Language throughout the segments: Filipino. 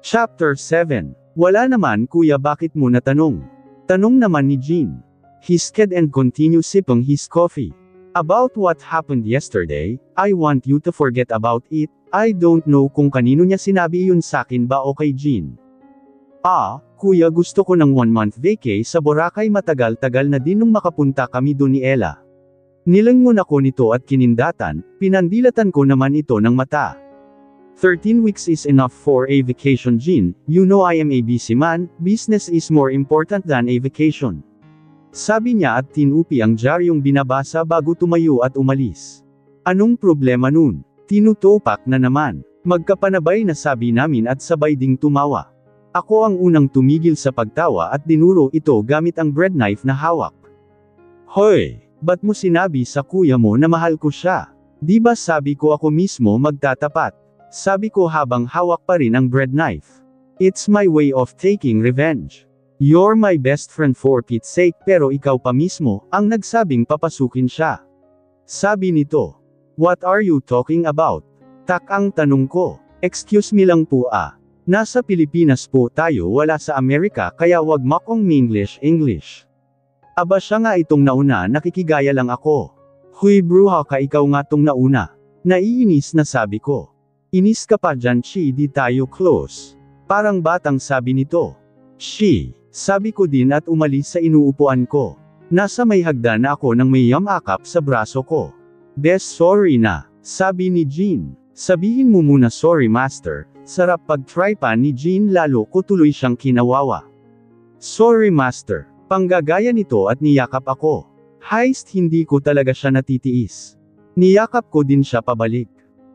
Chapter 7. Wala naman kuya, bakit mo natanong? Tanong naman ni Jean. He sked and continued sipping his coffee. About what happened yesterday, I want you to forget about it. I don't know kung kanino niya sinabi yun sakin ba o kay Jean. Kuya, gusto ko ng 1-month vacay sa Boracay, matagal-tagal na din nung makapunta kami doon ni Ella. Nilangon ako nito at kinindatan, pinandilatan ko naman ito ng mata. 13 weeks is enough for a vacation, Jean. You know I am a busy man, business is more important than a vacation. Sabi niya at tinupi ang diaryong binabasa bago tumayo at umalis. Anong problema nun? Tinutupak na naman. Magkapanabay na sabi namin at sabay ding tumawa. Ako ang unang tumigil sa pagtawa at dinuro ito gamit ang bread knife na hawak. Hoy! Ba't mo sinabi sa kuya mo na mahal ko siya? Di ba sabi ko ako mismo magtatapat? Sabi ko habang hawak pa rin ang bread knife. It's my way of taking revenge. You're my best friend for Pete's sake, pero ikaw pa mismo ang nagsabing papasukin siya. Sabi nito. What are you talking about? Tak ang tanong ko. Excuse me lang po Nasa Pilipinas po tayo, wala sa Amerika, kaya wag makong English. Aba siya nga itong nauna, nakikigaya lang ako. Huy bruha ka, ikaw nga tong nauna. Naiinis na sabi ko. Inis ka pa dyan, Chi, di tayo close. Parang batang sabi nito. Chi, sabi ko din at umalis sa inuupuan ko. Nasa may hagdan na ako nang may yamakap sa braso ko. Bes, sorry na, sabi ni Jean. Sabihin mo muna sorry master. Sarap pag-try pa ni Jean, lalo ko tuloy siyang kinawawa. Sorry master. Panggagaya nito at niyakap ako. Heist, hindi ko talaga siya natitiis. Niyakap ko din siya pabalik.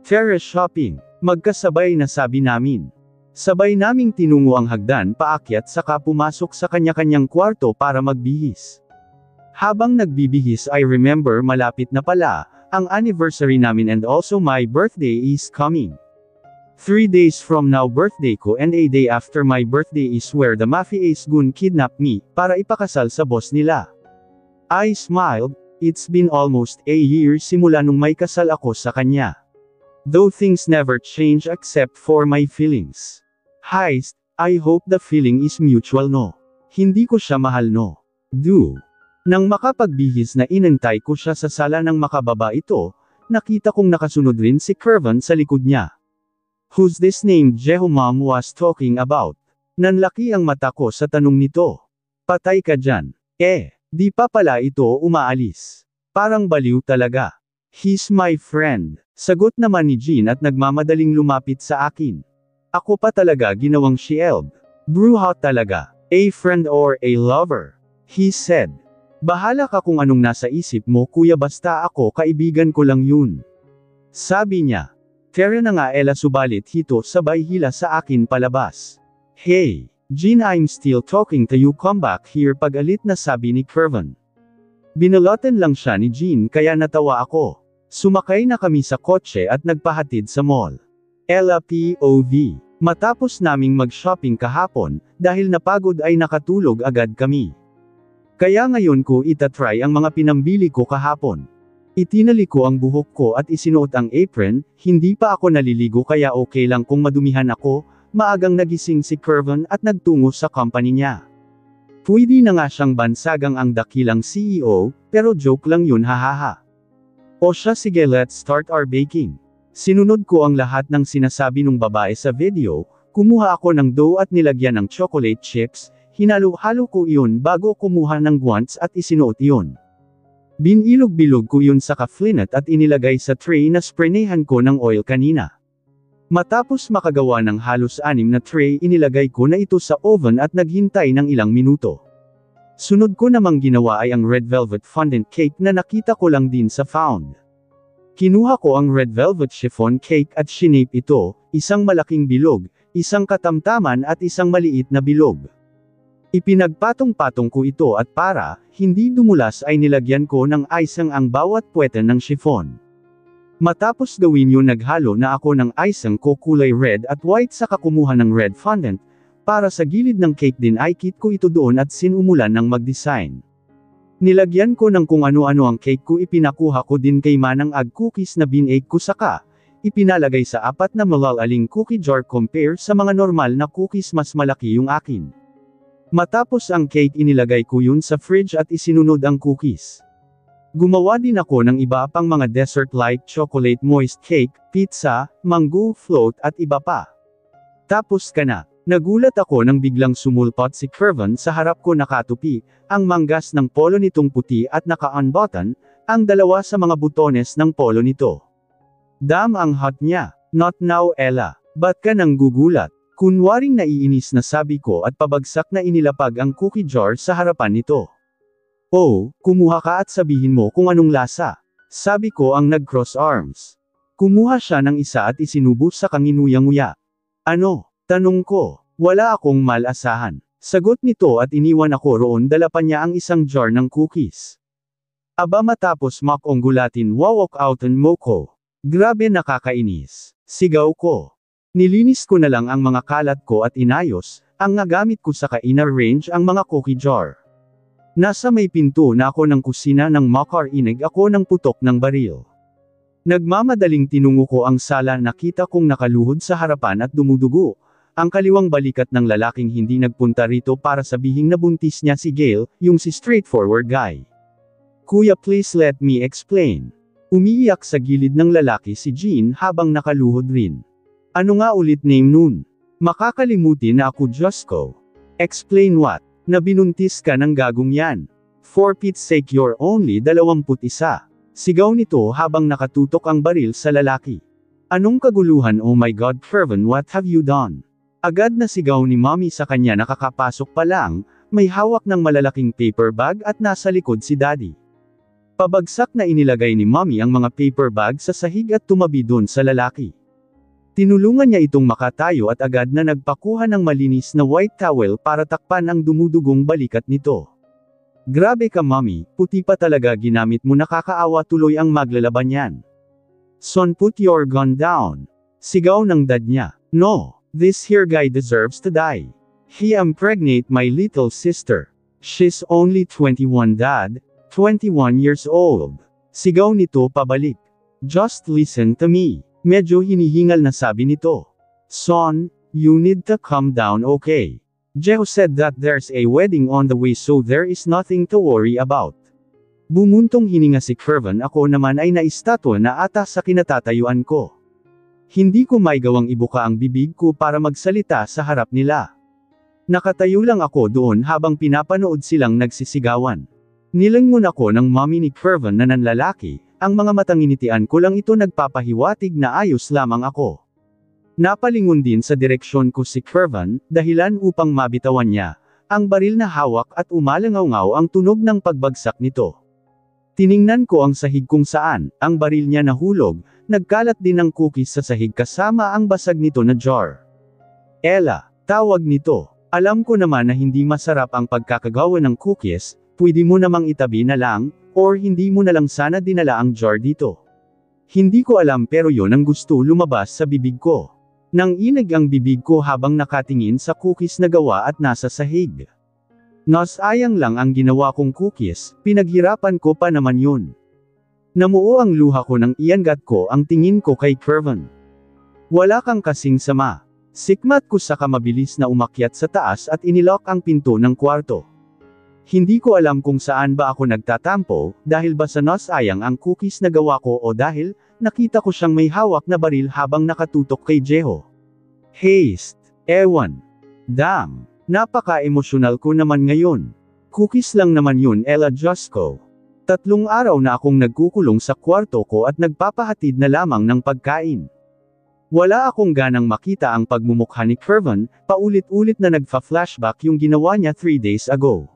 Terrace shopping. Magkasabay na sabi namin. Sabay naming tinungo ang hagdan paakyat saka pumasok sa kanya-kanyang kwarto para magbihis. Habang nagbibihis I remember malapit na pala ang anniversary namin and also my birthday is coming. 3 days from now birthday ko and a day after my birthday is where the mafia's goon kidnapped me para ipakasal sa boss nila. I smiled. It's been almost a year simula nung may kasal ako sa kanya. Though things never change except for my feelings. Heist, I hope the feeling is mutual no. Hindi ko siya mahal no. Nang makapagbihis na inantay ko siya sa sala nang makababa ito, nakita kong nakasunod rin si Kervin sa likod niya. Who's this name Jeho mom was talking about? Nanlaki ang mata ko sa tanong nito. Patay ka dyan. Di pa pala ito umaalis. Parang baliw talaga. He's my friend. Sagot naman ni Jean at nagmamadaling lumapit sa akin. Ako pa talaga ginawang shield. Bruha talaga. A friend or a lover? He said. Bahala ka kung anong nasa isip mo kuya, basta ako kaibigan ko lang yun. Sabi niya. Tara na nga Ella, subalit hito sabay hila sa akin palabas. Hey, Jean, I'm still talking to you, come back here, pagalit na sabi ni Kervin. Binalotan lang siya ni Jean kaya natawa ako. Sumakay na kami sa kotse at nagpahatid sa mall. Ella POV. Matapos naming mag-shopping kahapon, dahil napagod ay nakatulog agad kami. Kaya ngayon ko itatry ang mga pinambili ko kahapon. Itinali ko ang buhok ko at isinuot ang apron, hindi pa ako naliligo kaya okay lang kung madumihan ako. Maagang nagising si Kervin at nagtungo sa company niya. Pwede na nga siyang bansagang ang dakilang CEO, pero joke lang yun, hahaha. O siya, sige, let's start our baking. Sinunod ko ang lahat ng sinasabi ng babae sa video, kumuha ako ng dough at nilagyan ng chocolate chips, hinalo-halo ko iyon bago kumuha ng guants at isinuot iyon. Binilog-bilog ko yun sa ka-flinat at inilagay sa tray na spraynehan ko ng oil kanina. Matapos makagawa ng halos 6 na tray, inilagay ko na ito sa oven at naghintay ng ilang minuto. Sunod ko namang ginawa ay ang red velvet fondant cake na nakita ko lang din sa Found. Kinuha ko ang red velvet chiffon cake at shinape ito, isang malaking bilog, isang katamtaman at isang maliit na bilog. Ipinagpatong-patong ko ito at para hindi dumulas ay nilagyan ko ng icing ang bawat puwete ng chiffon. Matapos gawin yun, naghalo na ako ng icing ko kulay red at white saka kumuha ng red fondant. Para sa gilid ng cake din ay kit ko ito doon at sinumulan ng mag-design. Nilagyan ko ng kung ano-ano ang cake ko, ipinakuha ko din kay Manang Ag cookies na binake ko saka ipinalagay sa 4 na malalaking cookie jar compare sa mga normal na cookies mas malaki yung akin. Matapos ang cake inilagay ko yun sa fridge at isinunod ang cookies. Gumawa din ako ng iba pang mga dessert like chocolate moist cake, pizza, mango float at iba pa. Tapos ka na. Nagulat ako nang biglang sumulpot si Kevin sa harap ko nakatupi, ang manggas ng polo nitong puti at naka-unbutton, ang dalawa sa mga butones ng polo nito. Damn ang hot niya. Not now Ella. Ba't ka nang gugulat? Kunwaring naiinis na sabi ko at pabagsak na inilapag ang cookie jar sa harapan nito. Oh, kumuha ka at sabihin mo kung anong lasa. Sabi ko ang nag-cross arms. Kumuha siya ng isa at isinubo sa kanginuyang-nguya. Ano? Tanong ko. Wala akong malasahan. Sagot nito at iniwan ako roon, dala pa niya ang isang jar ng cookies. Aba matapos makong gulatin wawalk outan mo ko. Grabe nakakainis. Sigaw ko. Nilinis ko na lang ang mga kalat ko at inayos, ang nagamit ko sa ka-inarrange ang mga cookie jar. Nasa may pinto na ako ng kusina nang makarinig ako ng putok ng baril. Nagmamadaling tinungo ko ang sala, nakita kong nakaluhod sa harapan at dumudugo. Ang kaliwang balikat ng lalaking hindi nagpunta rito para sabihing nabuntis niya si Gail, yung si straightforward guy. Kuya please let me explain. Umiiyak sa gilid ng lalaki si Jean habang nakaluhod rin. Ano nga ulit name nun? Makakalimutin na ako Diyos ko. Explain what? Na binuntis ka ng gagong yan. For Pete's sake you're only 21. Sigaw nito habang nakatutok ang baril sa lalaki. Anong kaguluhan oh my God Kevin what have you done? Agad na sigaw ni Mommy sa kanya, nakakapasok pa lang, may hawak ng malalaking paper bag at nasa likod si Daddy. Pabagsak na inilagay ni Mommy ang mga paper bag sa sahig at tumabi dun sa lalaki. Tinulungan niya itong makatayo at agad na nagpakuha ng malinis na white towel para takpan ang dumudugong balikat nito. Grabe ka Mommy, puti pa talaga ginamit mo, nakakaawa tuloy ang maglalaban yan. Son put your gun down. Sigaw ng dad niya. No. This here guy deserves to die. He impregnate my little sister. She's only 21 dad, 21 years old. Sigaw nito pabalik. Just listen to me. Medyo hinihingal na sabi nito. Son, you need to calm down okay. Jeho said that there's a wedding on the way so there is nothing to worry about. Bumuntong hininga si Kevin, ako naman ay naistatwa na ata sa kinatatayuan ko. Hindi ko maigawang ibuka ang bibig ko para magsalita sa harap nila. Nakatayo lang ako doon habang pinapanood silang nagsisigawan. Nilangon ako ng Mommy ni Kevin na nanlalaki, ang mga matanginitian ko lang ito nagpapahiwatig na ayos lamang ako. Napalingon din sa direksyon ko si Kevin, dahilan upang mabitawan niya ang baril na hawak at umalangaw-ngaw ang tunog ng pagbagsak nito. Tiningnan ko ang sahig kung saan ang baril niya nahulog. Nagkalat din ng cookies sa sahig kasama ang basag nito na jar. Ella, tawag nito. Alam ko naman na hindi masarap ang pagkakagawa ng cookies, pwede mo namang itabi na lang, or hindi mo na lang sana dinala ang jar dito. Hindi ko alam pero yon ang gusto lumabas sa bibig ko. Nang inig ang bibig ko habang nakatingin sa cookies na gawa at nasa sahig. Nasayang lang ang ginawa kong cookies, pinaghirapan ko pa naman yun. Namuo ang luha ko nang iangat ko ang tingin ko kay Kevin. Wala kang kasing sama. Sikmat ko sa kamabilis na umakyat sa taas at inilock ang pinto ng kwarto. Hindi ko alam kung saan ba ako nagtatampo, dahil ba sa nasayang ang cookies na gawa ko o dahil nakita ko siyang may hawak na baril habang nakatutok kay Jeho. Haste. Ewan. Damn. Napaka-emosyonal ko naman ngayon. Cookies lang naman yun Ella Diyos ko. 3 araw na akong nagkukulong sa kwarto ko at nagpapahatid na lamang ng pagkain. Wala akong ganang makita ang pagmumukha ni Kevin, paulit-ulit na nagfa-flashback yung ginawa niya 3 days ago.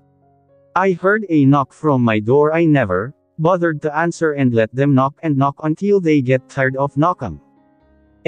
I heard a knock from my door. I never bothered to answer and let them knock until they get tired of knocking.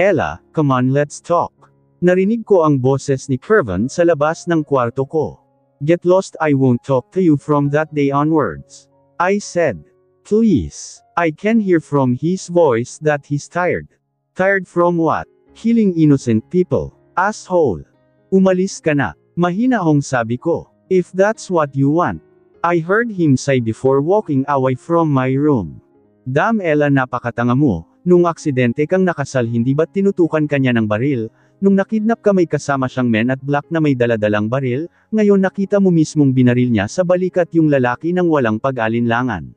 Ella, come on let's talk. Narinig ko ang boses ni Kevin sa labas ng kwarto ko. Get lost, I won't talk to you from that day onwards. I said. Please. I can hear from his voice that he's tired. Tired from what? Killing innocent people. Asshole. Umalis ka na. Mahinahong sabi ko. If that's what you want. I heard him say before walking away from my room. Damn Ella, napakatanga mo. nung aksidente kang nakasal hindi ba't tinutukan kanya ng baril? Nung nakidnap ka may kasama siyang men at black na may daladalang baril, ngayon nakita mo mismong binaril niya sa balikat yung lalaki ng walang pag-alinlangan.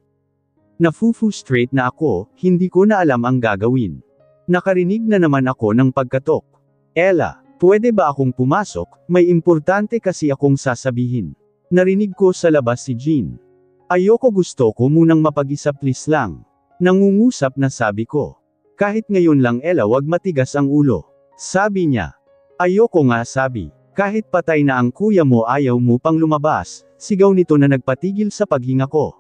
Nafu-frustrate na ako, hindi ko na alam ang gagawin. Nakarinig na naman ako ng pagkatok. Ella, pwede ba akong pumasok? May importante kasi akong sasabihin. Narinig ko sa labas si Jean. Ayoko, gusto ko munang mapag-isa, please lang. Nangungusap na sabi ko. Kahit ngayon lang Ella, wag matigas ang ulo. Sabi niya. Ayoko nga, sabi. Kahit patay na ang kuya mo ayaw mo pang lumabas, sigaw nito na nagpatigil sa paghinga ko.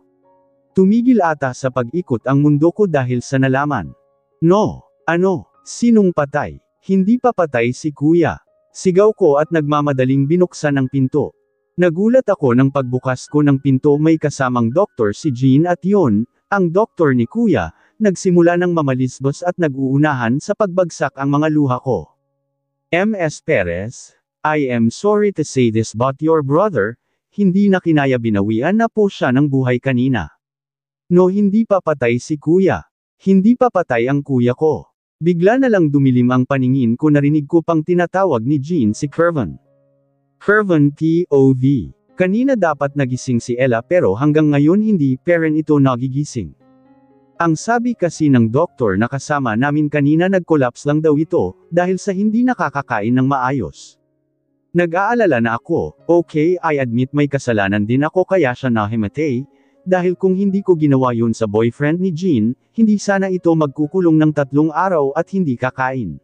Tumigil ata sa pag-ikot ang mundo ko dahil sa nalaman. No, ano, sinong patay? Hindi pa patay si kuya. Sigaw ko at nagmamadaling binuksan ang pinto. Nagulat ako nang pagbukas ko ng pinto, may kasamang doktor si Jean at yon, ang doktor ni kuya, nagsimula ng mamalisbos at nag-uunahan sa pagbagsak ang mga luha ko. Ms. Perez, I am sorry to say this but your brother, hindi na kinaya, binawian na po siya ng buhay kanina. No, hindi pa patay si kuya. Hindi pa patay ang kuya ko. Bigla na lang dumilim ang paningin ko, narinig ko pang tinatawag ni Jean si Kervin. Kervin POV. Kanina dapat nagising si Ella pero hanggang ngayon hindi pa rin ito nagigising. Ang sabi kasi ng doktor na kasama namin kanina, nag-collapse lang daw ito, dahil sa hindi nakakakain ng maayos. Nag-aalala na ako, okay, I admit may kasalanan din ako kaya siya nahimatay, dahil kung hindi ko ginawa yun sa boyfriend ni Jean, hindi sana ito magkukulong ng 3 araw at hindi kakain.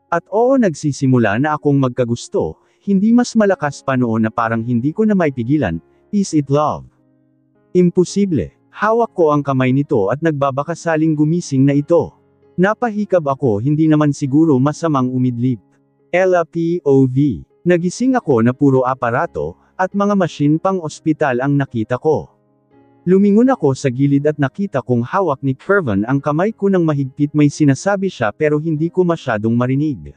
At oo, nagsisimula na akong magkagusto, hindi mas malakas pa noon na parang hindi ko na maipigilan, is it love? Imposible. Hawak ko ang kamay nito at nagbabakasaling gumising na ito. Napahikab ako, hindi naman siguro masamang umidlip. Ella POV. Nagising ako na puro aparato, at mga machine pang ospital ang nakita ko. Lumingon ako sa gilid at nakita kong hawak ni Kervin ang kamay ko ng mahigpit, may sinasabi siya pero hindi ko masyadong marinig.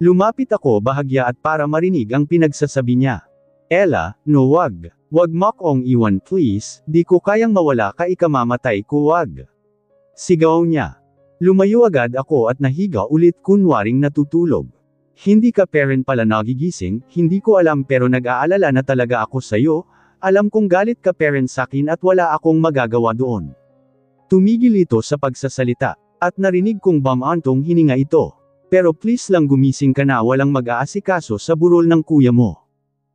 Lumapit ako bahagya at para marinig ang pinagsasabi niya. Ella, no, wag. Wag mo akong iwan please, di ko kayang mawala ka, ikamamatay ko, wag. Sigaw niya. Lumayo agad ako at nahiga ulit kunwaring natutulog. Hindi ka pa rin pala nagigising, hindi ko alam pero nag-aalala na talaga ako sa'yo, alam kong galit ka pa rin sakin at wala akong magagawa doon. Tumigil ito sa pagsasalita, at narinig kong bamantong hininga ito. Pero please lang gumising ka na, walang mag-aasikaso sa burol ng kuya mo.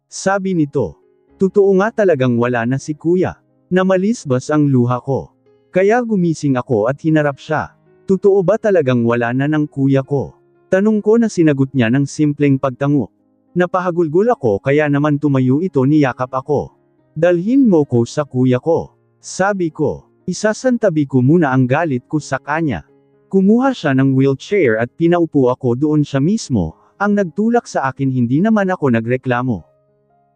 Sabi nito. Totoo nga, talagang wala na si kuya. Namalisbas ang luha ko. Kaya gumising ako at hinarap siya. Totoo ba talagang wala na ng kuya ko? Tanong ko na sinagot niya ng simpleng pagtango. Napahagulgol ako kaya naman tumayo ito, niyakap ako. Dalhin mo ko sa kuya ko. Sabi ko. Isasantabi ko muna ang galit ko sa kanya. Kumuha siya ng wheelchair at pinaupo ako doon, siya mismo ang nagtulak sa akin, hindi naman ako nagreklamo.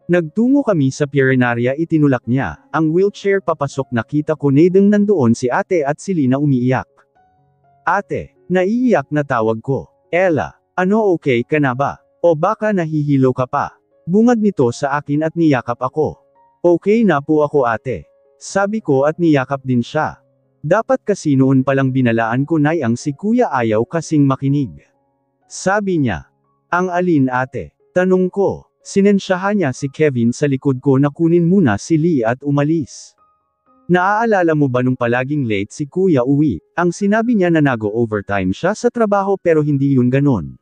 Nagtungo kami sa Pirenaria, itinulak niya ang wheelchair papasok, nakita ko nedeng nandoon si ate at si Lina umiiyak. Ate, naiiyak na tawag ko. Ella, ano, okay ka na ba? O baka nahihilo ka pa? Bungad nito sa akin at niyakap ako. Okay na po ako ate. Sabi ko at niyakap din siya. Dapat kasi noon palang binalaan ko na ang si kuya, ayaw kasing makinig. Sabi niya. Ang alin ate? Tanong ko. Sinensyahan niya si Kevin sa likod ko na kunin muna si Lee at umalis. Naaalala mo ba nung palaging late si kuya uwi, ang sinabi niya na nag-overtime siya sa trabaho pero hindi yun ganon.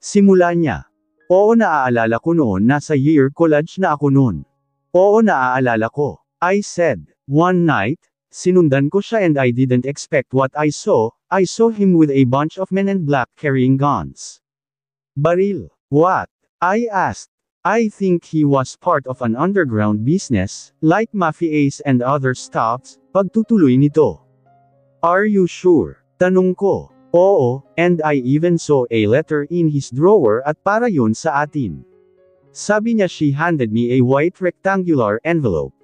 Simula niya. Oo, naaalala ko noon, nasa year college na ako noon. Oo, naaalala ko. I said, one night, sinundan ko siya and I didn't expect what I saw him with a bunch of men in black carrying guns. Baril. What? I asked. I think he was part of an underground business, like mafias and other stuffs, pagtutuloy nito. Are you sure? Tanong ko. Oo, and I even saw a letter in his drawer at para yun sa atin. Sabi niya, she handed me a white rectangular envelope.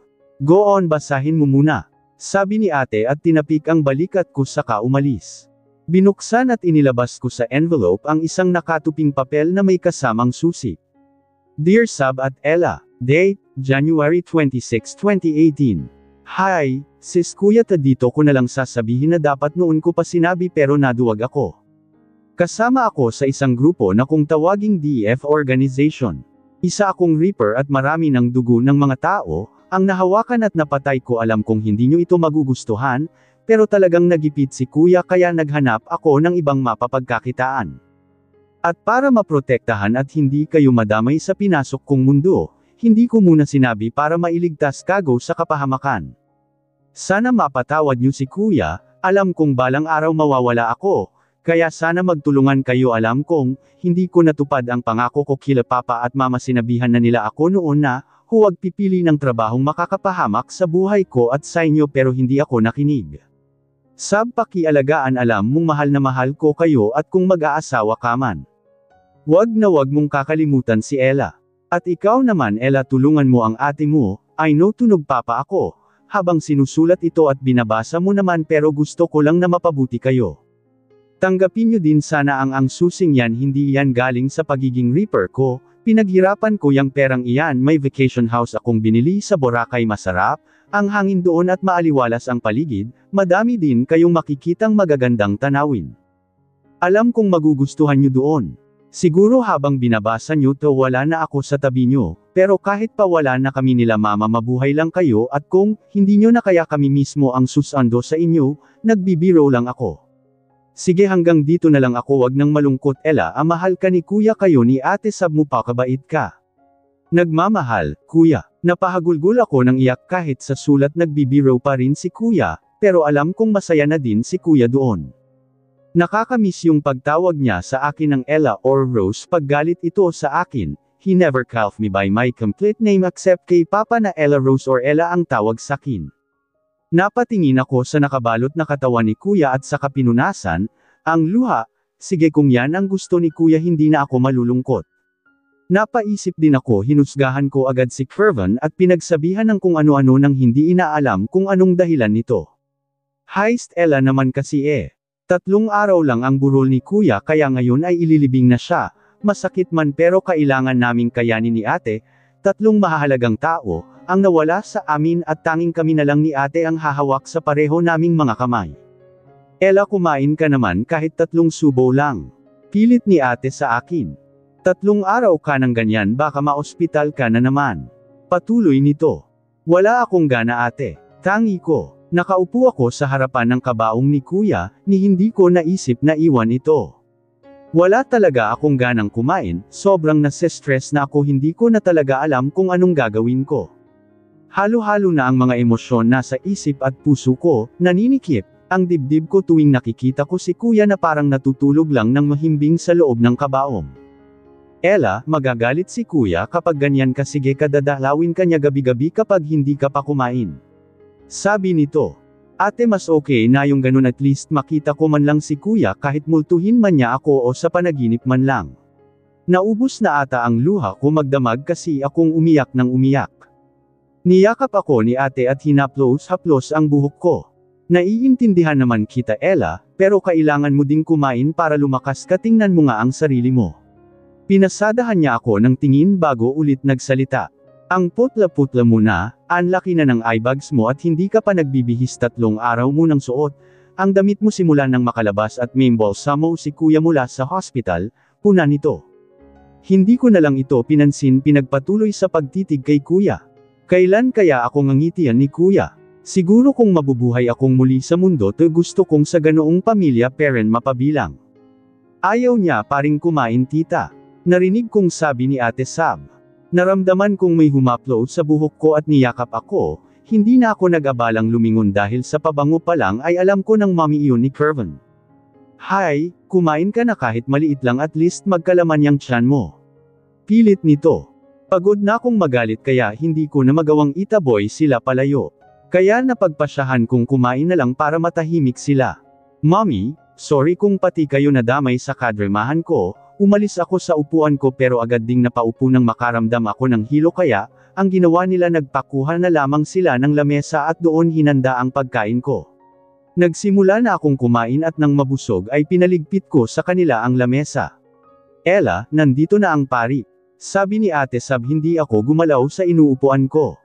Go on, basahin mo muna. Sabi ni ate at tinapik ang balikat ko saka umalis. Binuksan at inilabas ko sa envelope ang isang nakatuping papel na may kasamang susi. Dear Sab at Ella, date, January 26, 2018. Hi, sis kuya dito ko na lang sasabihin na dapat noon ko pa sinabi pero naduwag ako. Kasama ako sa isang grupo na kung tawaging DF organization. Isa akong reaper at marami ng dugo ng mga tao, ang nahawakan at napatay ko alam kong hindi nyo ito magugustuhan, pero talagang nagipit si kuya kaya naghanap ako ng ibang mapapagkakitaan. At para maprotektahan at hindi kayo madamay sa pinasok kong mundo, hindi ko muna sinabi para mailigtas kago sa kapahamakan. Sana mapatawad niyo si kuya, alam kong balang araw mawawala ako, kaya sana magtulungan kayo alam kong, hindi ko natupad ang pangako ko kila papa at mama sinabihan na nila ako noon na, huwag pipili ng trabahong makakapahamak sa buhay ko at sa inyo pero hindi ako nakinig. Sab pakialagaan alam mong mahal ko kayo at kung mag-aasawa ka man. Wag na wag mong kakalimutan si Ella. At ikaw naman Ella tulungan mo ang ate mo, I know tunog papa ako, habang sinusulat ito at binabasa mo naman pero gusto ko lang na mapabuti kayo. Tanggapin nyo din sana ang susing yan hindi yan galing sa pagiging reaper ko, pinaghirapan ko yang perang iyan may vacation house akong binili sa Boracay masarap, ang hangin doon at maaliwalas ang paligid, madami din kayong makikitang magagandang tanawin. Alam kong magugustuhan nyo doon. Siguro habang binabasa nyo to wala na ako sa tabi nyo, pero kahit pa wala na kami nila mama mabuhay lang kayo at kung hindi nyo na kaya kami mismo ang susando sa inyo, nagbibiro lang ako. Sige hanggang dito na lang ako wag nang malungkot Ella mahal ka ni kuya kayo ni ate sab mo pa kabait ka. Nagmamahal, kuya. Napahagulgul ako ng iyak kahit sa sulat nagbibiro pa rin si kuya, pero alam kong masaya na din si kuya doon. Nakakamiss yung pagtawag niya sa akin ng Ella or Rose paggalit ito sa akin, he never called me by my complete name except kay papa na Ella Rose or Ella ang tawag sakin. Napatingin ako sa nakabalot na katawan ni kuya at sa kapinunasan, ang luha, sige kung yan ang gusto ni kuya hindi na ako malulungkot. Napaisip din ako hinusgahan ko agad si Kervin at pinagsabihan ng kung ano-ano nang hindi inaalam kung anong dahilan nito. Heist Ella naman kasi 3 araw lang ang burol ni kuya kaya ngayon ay ililibing na siya, masakit man pero kailangan naming kayanin ni ate, 3 mahahalagang tao, ang nawala sa amin at tanging kami na lang ni ate ang hahawak sa pareho naming mga kamay. Ella kumain ka naman kahit 3 subo lang. Pilit ni ate sa akin. 3 araw ka ng ganyan baka ma-ospital ka na naman. Patuloy nito. Wala akong gana ate. Tangi ko. Nakaupo ako sa harapan ng kabaong ni kuya, ni hindi ko naisip na iwan ito. Wala talaga akong ganang kumain, sobrang nase-stress na ako hindi ko na talaga alam kung anong gagawin ko. Halo-halo na ang mga emosyon nasa isip at puso ko, naninikip, ang dibdib ko tuwing nakikita ko si kuya na parang natutulog lang ng mahimbing sa loob ng kabaong. Ella, magagalit si kuya kapag ganyan ka sige kadadalawin ka niya gabi-gabi kapag hindi ka pa kumain. Sabi nito, ate mas okay na yung ganun at least makita ko man lang si kuya kahit multuhin man niya ako o sa panaginip man lang. Naubos na ata ang luha ko magdamag kasi akong umiyak ng umiyak. Niyakap ako ni ate at hinaplos-haplos ang buhok ko. Naiintindihan naman kita Ella, pero kailangan mo ding kumain para lumakas ka tingnan mo nga ang sarili mo. Pinasadahan niya ako ng tingin bago ulit nagsalita. Ang putla-putla mo na, ang laki na ng eyebags mo at hindi ka pa nagbibihis 3 araw mo nang suot, ang damit mo simula nang makalabas at may balsamo si kuya mula sa hospital, puna nito. Hindi ko na lang ito pinansin pinagpatuloy sa pagtitig kay kuya. Kailan kaya ako ngangitian ni kuya? Siguro kung mabubuhay akong muli sa mundo to gusto kong sa ganoong pamilya parent mapabilang. Ayaw niya paring kumain tita. Narinig kong sabi ni ate Sab. Naramdaman kong may humaplo sa buhok ko at niyakap ako, hindi na ako nag-abalang lumingon dahil sa pabango pa lang ay alam ko ng mami iyon ni Kervin. Hi, kumain ka na kahit maliit lang at least magkalaman yang tiyan mo. Pilit nito. Pagod na akong magalit kaya hindi ko na magawang itaboy sila palayo. Kaya napagpasyahan kong kumain na lang para matahimik sila. Mommy, sorry kung pati kayo nadamay sa kadremahan ko. Umalis ako sa upuan ko pero agad ding napaupo nang makaramdam ako ng hilo kaya, ang ginawa nila nagpakuha na lamang sila ng lamesa at doon hinanda ang pagkain ko. Nagsimula na akong kumain at nang mabusog ay pinaligpit ko sa kanila ang lamesa. Ella, nandito na ang pari. Sabi ni ate Sab hindi ako gumalaw sa inuupuan ko.